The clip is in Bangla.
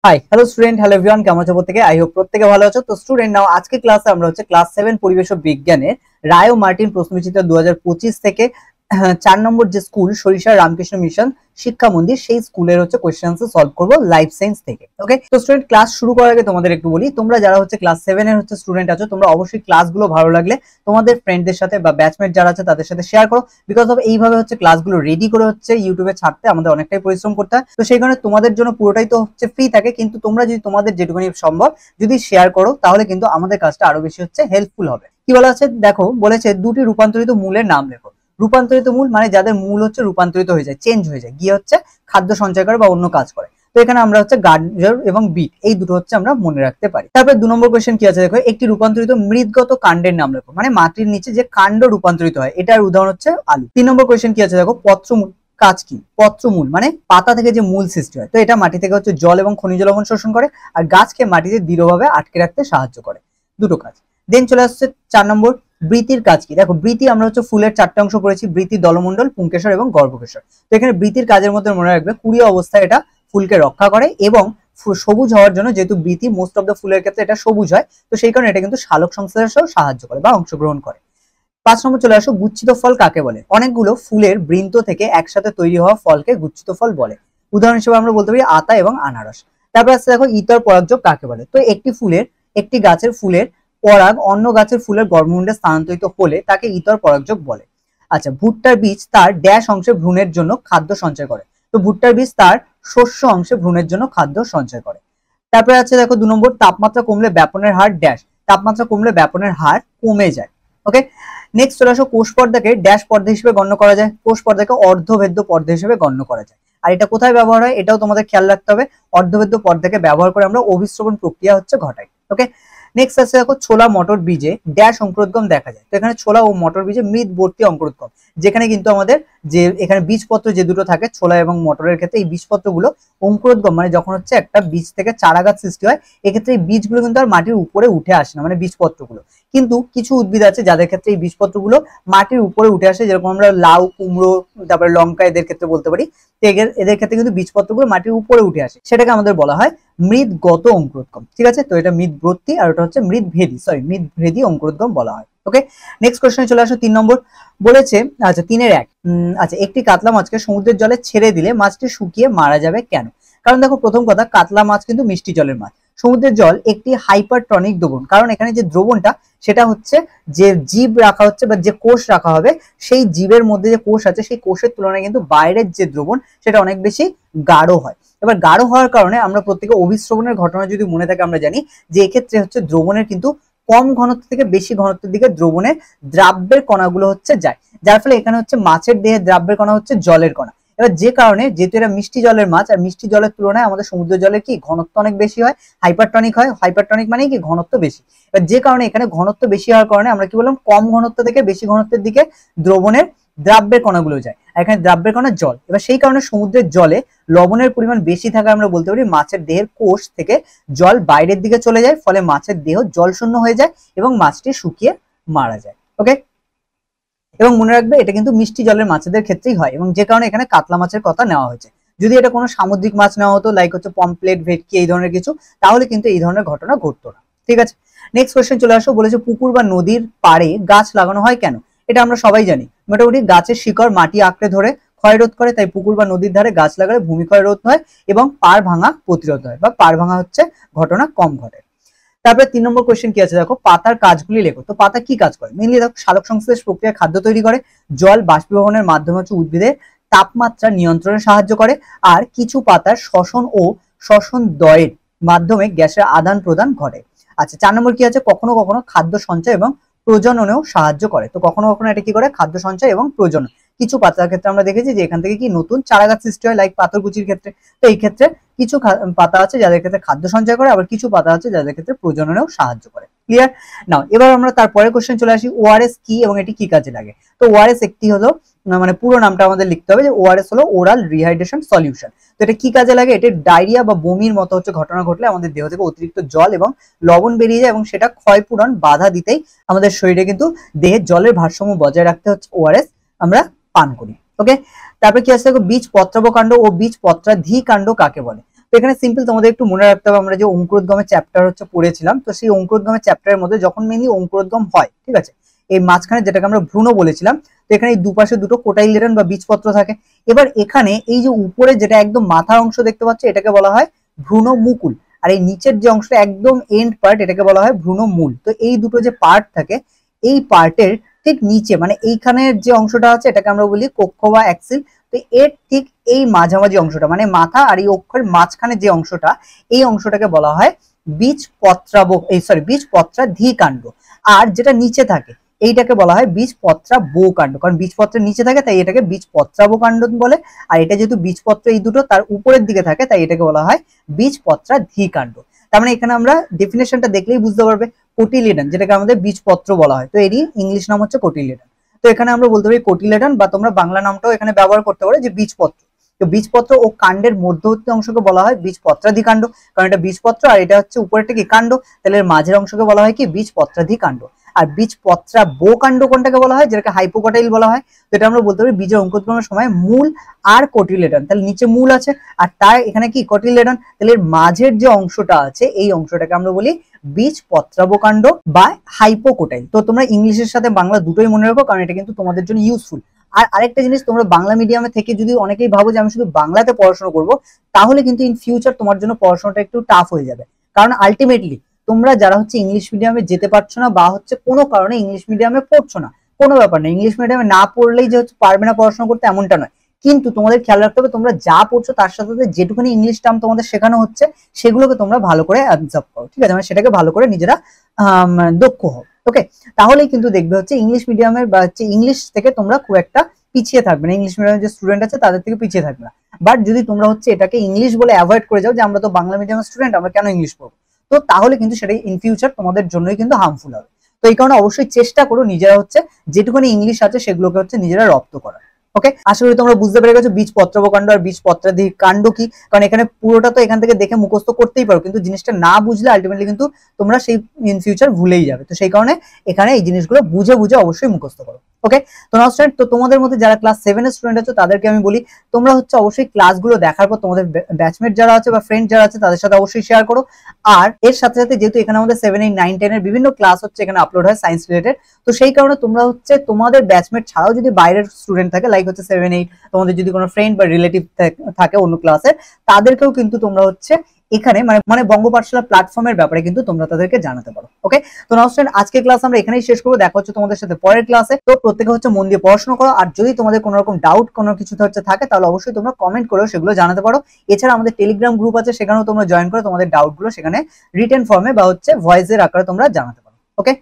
Hi hello student, hello everyone, কেমন আছো প্রত্যেকে? আই হোপ প্রত্যেকে ভালো আছো। তো স্টুডেন্ট নাও আজকে ক্লাসে আমরা হচ্ছে ক্লাস 7 পরিবেশ ও বিজ্ঞানের রায় ও মার্টিন প্রশ্নবিচিত্র 2025 থেকে 4 নম্বর যে স্কুল সরিষা রামকৃষ্ণ মিশন শিক্ষা মন্দির, সেই স্কুলের হচ্ছে কোশ্চেন আনসার সলভ করব লাইফ সায়েন্স থেকে। ওকে, তো স্টুডেন্ট ক্লাস শুরু করার আগে তোমাদের একটু বলি, তোমরা যারা হচ্ছে ক্লাস 7 এর হচ্ছে স্টুডেন্ট আছো, তোমরা অবশ্যই ক্লাসগুলো ভালো লাগলে তোমাদের ফ্রেন্ডদের সাথে বা ব্যাচমেট যারা আছে তাদের সাথে শেয়ার করো। বিকজ অফ এইভাবে হচ্ছে ক্লাসগুলো রেডি করে হচ্ছে ইউটিউবে ছাড়তে আমাদের অনেকটাই পরিশ্রম করতে হয়। তো সেই কারণে তোমাদের জন্য পুরোটাই তো হচ্ছে ফ্রি থাকে, কিন্তু তোমরা যদি তোমাদের যেটুকুনি সম্ভব যদি শেয়ার করো তাহলে কিন্তু আমাদের কাজটা আরো বেশি হচ্ছে হেল্পফুল হবে। কি বলা আছে দেখো, বলেছে দুটি রূপান্তরিত মূলের নাম লেখো। রূপান্তরিত মূল মানে যাদের মূল হচ্ছে রূপান্তরিত হয়ে যায়, চেঞ্জ হয়ে যায়, গিয়ে হচ্ছে খাদ্য সঞ্চয় করে বা অন্য কাজ করে। তো এখানে আমরা হচ্ছে গাজর এবং বিট এই দুটো হচ্ছে আমরা মনে রাখতে পারি। তারপরে 2 নম্বর কোশ্চেন কি আছে দেখো, একটি রূপান্তরিত মৃৎগত কাণ্ডের নাম লেখো। মানে মাটির নিচে যে কাণ্ড রূপান্তরিত হয়, এটার উদাহরণ হচ্ছে আলু। 3 নম্বর কোশ্চেন কি আছে দেখো, পত্রমূল কাজ কি? পত্রমূল মানে পাতা থেকে যে মূল সৃষ্টি হয়, তো এটা মাটি থেকে হচ্ছে জল এবং খনিজ লবণ শোষণ করে আর গাছকে মাটিতে দৃঢ়ভাবে আটকে রাখতে সাহায্য করে। দুটো কাজ। দেন চলে আসছে 4 নম্বর, বৃতির কাজ কি? দেখো বৃতি আমরা হচ্ছে ফুলের 4টে অংশ করেছি, বৃতি, দলমণ্ডল, পুংকেশর এবং গর্ভকেশর। তো এখানে বৃতির কাজের মধ্যে মনে রাখবে কুড়ি অবস্থায় এটা ফুলকে রক্ষা করে এবং সবুজ হওয়ার জন্য, যেহেতু বৃতি মোস্ট অফ দ্য ফুলের ক্ষেত্রে এটা সবুজ হয়, তো সেই কারণে এটা কিন্তু শালক সংশ্লেষেও সাহায্য করে বা অংশগ্রহণ করে। 5 নম্বর চলে আসো, গুচ্ছিত ফল কাকে বলে? অনেকগুলো ফুলের বৃন্ত থেকে একসাথে তৈরি হওয়া ফলকে গুচ্ছিত ফল বলে। উদাহরণ হিসেবে আমরা বলতে পারি আতা এবং আনারস। তারপর আছে দেখো, ইতর পরাগযোগ কাকে বলে? তো একটি গাছের ফুলের পরাগ অন্য গাছের ফুলের গর্ভমুণ্ডে স্থানান্তরিত হলে তাকে ইতর পরাগযোগ বলে। আচ্ছা, ভুট্টার বীজ তার ড্যাশ অংশে ভ্রূণের জন্য খাদ্য সঞ্চয় করে। তো ভুট্টার বীজ তার শস্য অংশে ভ্রূণের জন্য খাদ্য সঞ্চয় করে। তারপরে আছে দেখো 2 নম্বর, তাপমাত্রা কমলে ব্যাপনের হার ড্যাশ। তাপমাত্রা কমলে ব্যাপনের হার কমে যায়। ওকে, নেক্সট চলে আসো, কোষ পর্দাকে ড্যাশ পর্দা হিসেবে গণ্য করা যায়। কোষ পর্দাকে অর্ধভেদ্য পর্দা হিসেবে গণ্য করা যায়। আর এটা কোথায় ব্যবহার হয় এটাও তোমাদের খেয়াল রাখতে হবে। অর্ধভেদ্য পর্দাকে ব্যবহার করে আমরা অভিশ্রবণ প্রক্রিয়া হচ্ছে ঘটাই। ওকে, নেক্সট আছে দেখো, ছোলা মটর বীজে ড্যাশ অঙ্কুরোদ্গম দেখা যায়। তো এখানে ছোলা ও মটর বীজে মৃৎবর্তী অঙ্কুরোদ্গম, যেখানে কিন্তু আমাদের যে এখানে বীজপত্র যে দুটো থাকে ছোলা এবং মটরের ক্ষেত্রে, এই বীজপত্রগুলো অঙ্কুরোদ্গম মানে যখন হচ্ছে একটা বীজ থেকে চারা গাছ সৃষ্টি হয়, এক্ষেত্রে এই বীজগুলো কিন্তু আর মাটির উপরে উঠে আসে না, মানে বীজপত্রগুলো। কিন্তু কিছু উদ্ভিদ আছে যাদের ক্ষেত্রে এই বীজপত্রগুলো মাটির উপরে উঠে আসে, যেরকম আমরা লাউ, কুমড়ো, তারপরে লঙ্কা এদের ক্ষেত্রে বলতে পারি। এদের ক্ষেত্রে কিন্তু বীজপত্রগুলো মাটির উপরে উঠে আসে, সেটাকে আমাদের বলা হয় মৃৎগত অঙ্কুরোদ্গম। ঠিক আছে, তো এটা মৃৎব্রত্তি আর ওটা হচ্ছে মৃৎভেদী অঙ্কুরোদ্গম বলা হয়। ওকে, নেক্সট কোশ্চেনে চলে আসো 3 নম্বর। বলেছে আচ্ছা 3-এর 1, আচ্ছা একটি কাতলা মাছকে সমুদ্রের জলে ছেড়ে দিলে মাছটি শুকিয়ে মারা যাবে কেন? কারণ দেখো প্রথম কথা, কাতলা মাছ কিন্তু মিষ্টি জলের মাছ। সমুদ্রের জল একটি হাইপারটনিক দ্রবণ, কারণ এখানে যে দ্রবণটা সেটা হচ্ছে যে জীব রাখা হচ্ছে বা যে কোষ রাখা হবে, সেই জীবের মধ্যে যে কোষ আছে সেই কোষের তুলনায় কিন্তু বাইরের যে দ্রবণ সেটা অনেক বেশি গাঢ় হয়। এবার গাঢ় হওয়ার কারণে আমরা প্রত্যেকে অভিস্রবণের ঘটনা যদি মনে থাকে, আমরা জানি যে এক্ষেত্রে হচ্ছে দ্রবণের কিন্তু কম ঘনত্ব থেকে বেশি ঘনত্বের দিকে দ্রবণের দ্রাব্যের কণাগুলো হচ্ছে যায়, যার ফলে এখানে হচ্ছে মাছের দেহে দ্রাব্যের কণা হচ্ছে জলের কণা। এবার যে কারণে, যেহেতু এটা মিষ্টি জলের মাছ আর মিষ্টি জলের তুলনায় আমাদের সমুদ্র জলের কি ঘনত্ব অনেক বেশি হয়, হাইপারটনিক হয়। হাইপারটনিক মানে কি ঘনত্ব বেশি। এবার যে কারণে এখানে ঘনত্ব বেশি হওয়ার কারণে আমরা কি বললাম, কম ঘনত্ব থেকে বেশি ঘনত্বের দিকে দ্রবণের দ্রাব্যের কণাগুলো যায়, এখানে দ্রাব্যের কণা জল। এবার সেই কারণে সমুদ্রের জলে লবণের পরিমাণ বেশি থাকা আমরা বলতে পারি মাছের দেহের কোষ থেকে জল বাইরের দিকে চলে যায়, ফলে মাছের দেহ জল শূন্য হয়ে যায় এবং মাছটি শুকিয়ে মারা যায়। ওকে, এবং মনে রাখবে এটা কিন্তু মিষ্টি জলের মাছেদের ক্ষেত্রেই হয়, এবং যে কারণে এখানে কাতলা মাছের কথা নেওয়া হয়েছে। যদি এটা কোনো সামুদ্রিক মাছ নেওয়া হতো, লাইক হচ্ছে পমপ্লেট, ভেটকি এই ধরনের কিছু, তাহলে কিন্তু এই ধরনের ঘটনা ঘটতো না। ঠিক আছে, নেক্সট কোশ্চেন চলে আসো। বলেছে পুকুর বা নদীর পাড়ে গাছ লাগানো হয় কেন? এটা আমরা সবাই জানি, মোটামুটি গাছের শিকড় মাটি আঁকড়ে ধরে ক্ষয় রোধ করে, তাই পুকুর বা নদীর ধারে গাছ লাগালে ভূমিক্ষয় রোধ হয় এবং পাড় ভাঙা প্রতিরোধ হয় বা পাড় ভাঙা হচ্ছে ঘটনা কম ঘটে। তারপরে 3 নম্বর কোশ্চেন কি আছে দেখো, পাতার কাজগুলি লেখো। তো পাতা কি কাজ করে? মেইনলি দেখো সালোক সংশ্লেষ প্রক্রিয়া খাদ্য তৈরি করে, জল বাষ্পীভবনের মাধ্যমে হচ্ছে উদ্ভিদের তাপমাত্রা নিয়ন্ত্রণে সাহায্য করে, আর কিছু পাতার শ্বসন ও শ্বসন দ্বয়ের মাধ্যমে গ্যাসের আদান প্রদান ঘটে। আচ্ছা 4 নম্বর কি আছে, কখনো কখনো খাদ্য সঞ্চয় এবং প্রজননেও সাহায্য করে। তো কখনো কখনো এটা কি করে, খাদ্য সঞ্চয় এবং প্রজনন। কিছু পাতার ক্ষেত্রে আমরা দেখেছি যে এখান থেকে কি নতুন চারা গাছ সৃষ্টি হয়, লাইক পাথরকুচির ক্ষেত্রে। তো এই ক্ষেত্রে কিছু পাতা আছে যাদের ক্ষেত্রে খাদ্য সঞ্চয় করে, আবার কিছু পাতা আছে যাদের ক্ষেত্রে প্রজননেও সাহায্য করে। ক্লিয়ার? নাও এবার আমরা তারপরে কোশ্চেন চলে আসি, ওআরএস কি এবং এটি কি কাজে লাগে? তো ওআরএস একটি হলো, মানে পুরো নামটা আমাদের লিখতে হবে, যে ওআরএস হলো ওরাল রিহাইড্রেশন সলিউশন। তো এটা কি কাজে লাগে? এটা ডায়রিয়া বা বমির মতো হচ্ছে ঘটনা ঘটলে আমাদের দেহ থেকে অতিরিক্ত জল এবং লবণ বেরিয়ে যায়, এবং সেটা ক্ষয়পূরণ বাধা দিতেই আমাদের শরীরে কিন্তু দেহের জলের ভারসাম্য বজায় রাখতে হচ্ছে ওআরএস আমরা পান করি। ওকে, তারপরে কি আছে, বীজ পত্রাবকাণ্ড ও বীজ পত্রাধিকাণ্ড কাকে বলে? তো এখানে সিম্পল তোমাদের একটু মনে রাখতে হবে, আমরা যে অঙ্কুরোদ্গমের চ্যাপ্টার হচ্ছে পড়েছিলাম, তো সেই অঙ্কুরোদ্গমের চ্যাপ্টারের মধ্যে যখন মেনলি অঙ্কুরোদ্গম হয়, ঠিক আছে, এই মাঝখানে যেটাকে আমরা ভ্রূণ বলেছিলাম, তো এখানে এই দুপাশে দুটো কোটাইলেডন বা বীজপত্র থাকে। এবার এখানে এই যে উপরে যেটা একদম মাথার অংশ দেখতে পাচ্ছ, এটাকে বলা হয় ভ্রূণ মুকুল, আর এই নিচের যে অংশটা একদম এন্ড পার্ট, এটাকে বলা হয় ভ্রূণ মূল। তো এই দুটো যে পার্ট থাকে, এই পার্টের ঠিক নিচে মানে এইখানের যে অংশটা আছে, এটাকে আমরা বলি কক্ষ বা অ্যাক্সিল। তো এর ঠিক এই মাঝামাঝি অংশটা মানে মাথা আর এই অক্ষের মাঝখানে যে অংশটা, এই অংশটাকে বলা হয় বীজপত্রাধিকাণ্ড। আর যেটা নিচে থাকে এইটাকে বলা হয় বীজপত্রাবকাণ্ড, কারণ বীজপত্রের নিচে থাকে তাই এটাকে বীজপত্রাবকাণ্ড বলে। আর এটা যেহেতু বীজপত্র এই দুটো তার উপরের দিকে থাকে, তাই এটাকে বলা হয় বীজপত্রাধিকাণ্ড। তার মানে এখানে আমরা ডেফিনেশনটা দেখলেই বুঝতে পারবে, কোটিলেডন যেটাকে আমাদের বীজপত্র বলা হয়, তো এরই ইংলিশ নাম হচ্ছে কোটিলেডন। তো এখানে আমরা বলতে পারি কোটিলেডন, বা তোমরা বাংলা নামটাও এখানে ব্যবহার করতে পারো যে বীজপত্র। তো বীজপত্র ও কাণ্ডের মধ্যবর্তী অংশকে বলা হয় বীজপত্রাধিকাণ্ড, কারণ এটা বীজপত্র আর এটা হচ্ছে উপরেরটা কি কাণ্ড, তাহলে এর মাঝের অংশকে বলা হয় কি বীজপত্রাধিকাণ্ড। আর বীজপত্রাবকাণ্ড কোনটাকে বলা হয়, যেটাকে হাইপোকটাইল বলা হয়। তো এটা আমরা বলতে পারি বীজের অঙ্কুরোদ্গমের সময় মূল আর কোটিলেডন, তাহলে নিচে মূল আছে আর তার এখানে কি কোটিলেডন, তাহলে এর মাঝের যে অংশটা আছে এই অংশটাকে আমরা বলি বীজপত্রাবকাণ্ড বা হাইপোকটাইল। তো তোমরা ইংলিশের সাথে বাংলা দুটোই মনে রাখো, কারণ এটা কিন্তু তোমাদের জন্য ইউজফুল। আর আরেকটা জিনিস, তোমরা বাংলা মিডিয়ামে থেকে যদি অনেকেই ভাবো যে আমি শুধু বাংলাতে পড়াশোনা করব, তাহলে কিন্তু ইন ফিউচার তোমার জন্য পড়াশোনাটা একটু টাফ হয়ে যাবে। কারণ আলটিমেটলি তোমরা যারা হচ্ছে ইংলিশ মিডিয়ামে যেতে পারছো না বা হচ্ছে কোনো কারণে ইংলিশ মিডিয়ামে পড়ছো না, কোনো ব্যাপার না, ইংলিশ মিডিয়ামে না পড়লেই যে হচ্ছে পারবে না পড়াশোনা করতে এমনটা নয়। কিন্তু তোমাদের খেয়াল রাখতে হবে, তোমরা যা পড়ছো তার সাথে সাথে যেটুকুনি ইংলিশ টার্ম তোমাদের শেখানো হচ্ছে সেগুলোকে তোমরা ভালো করে অবজার্ভ করো, ঠিক আছে, মানে সেটাকে ভালো করে নিজেরা দক্ষ হও। ওকে, তাহলেই কিন্তু দেখবে হচ্ছে ইংলিশ মিডিয়ামের বা হচ্ছে ইংলিশ থেকে তোমরা খুব একটা পিছিয়ে থাকবে না, ইংলিশ মিডিয়ামের যে স্টুডেন্ট আছে তাদের থেকে পিছিয়ে থাকবে না। বাট যদি তোমরা হচ্ছে এটাকে ইংলিশ বলে অ্যাভয়েড করে যাও যে আমরা তো বাংলা মিডিয়ামের স্টুডেন্ট, আমরা কেন ইংলিশ পড়বো, তো তাহলে কিন্তু সেটাই ইন ফিউচার তোমাদের জন্যই কিন্তু হার্মফুল হবে। তো এই কারণে অবশ্যই চেষ্টা করো নিজেরা হচ্ছে যেটুকুনি ইংলিশ আছে সেগুলোকে হচ্ছে নিজেরা রপ্ত করা। ওকে, আশা করি তোমরা বুঝতে পেরে গেছো বীজপত্রাবকাণ্ড আর বীজপত্রাধিকাণ্ড কি, কারণ এখানে পুরোটা তো এখান থেকে দেখে মুখস্থ করতেই পারো, কিন্তু জিনিসটা না বুঝলে আলটিমেটলি কিন্তু তোমরা সেই ইন ফিউচার ভুলেই যাবে। তো সেই কারণে এখানে এই জিনিসগুলো বুঝে বুঝে অবশ্যই মুখস্থ করো। ওকে, তো নাও স্টুডেন্ট, তো তোমাদের মধ্যে যারা ক্লাস 7 এর স্টুডেন্ট আছো তাদেরকে আমি বলি, তোমরা হচ্ছে অবশ্যই ক্লাসগুলো দেখার পর তোমাদের ব্যাচমেট যারা আছে বা ফ্রেন্ড যারা আছে তাদের সাথে অবশ্যই শেয়ার করো। আর এর সাথে সাথে যেহেতু এখানে আমাদের 7, 8, 9, 10 এর বিভিন্ন ক্লাস হচ্ছে এখানে আপলোড হয় সায়েন্স রিলেটেড, তো সেই কারণে তোমরা হচ্ছে তোমাদের ব্যাচমেট ছাড়াও যদি বাইরের স্টুডেন্ট থাকে, লাইক হচ্ছে 7, 8, তোমাদের যদি কোনো ফ্রেন্ড বা রিলেটিভ থাকে অন্য ক্লাসের, তাদেরকেও কিন্তু তোমরা হচ্ছে এখানে মানে বঙ্গ পাঠশালা প্ল্যাটফর্মের ব্যাপারে কিন্তু তোমরা তাদেরকে জানাতে পারো। ওকে, তো নাও স্টুডেন্ট, আজকে ক্লাস আমরা এখানেই শেষ করবো, দেখা হচ্ছে তোমাদের সাথে পরের ক্লাসে। তো প্রত্যেকে হচ্ছে মন দিয়ে পড়াশোনা করো, আর যদি তোমাদের কোনো রকম ডাউট কোনো কিছুতে হচ্ছে থাকে তাহলে অবশ্যই তোমরা কমেন্ট করেও সেগুলো জানাতে পারো। এছাড়া আমাদের টেলিগ্রাম গ্রুপ আছে, সেখানেও তোমরা জয়েন করে তোমাদের ডাউটগুলো সেখানে রিটেন ফর্মে বা হচ্ছে ভয়েসের আকারে তোমরা জানাতে পারো। ওকে।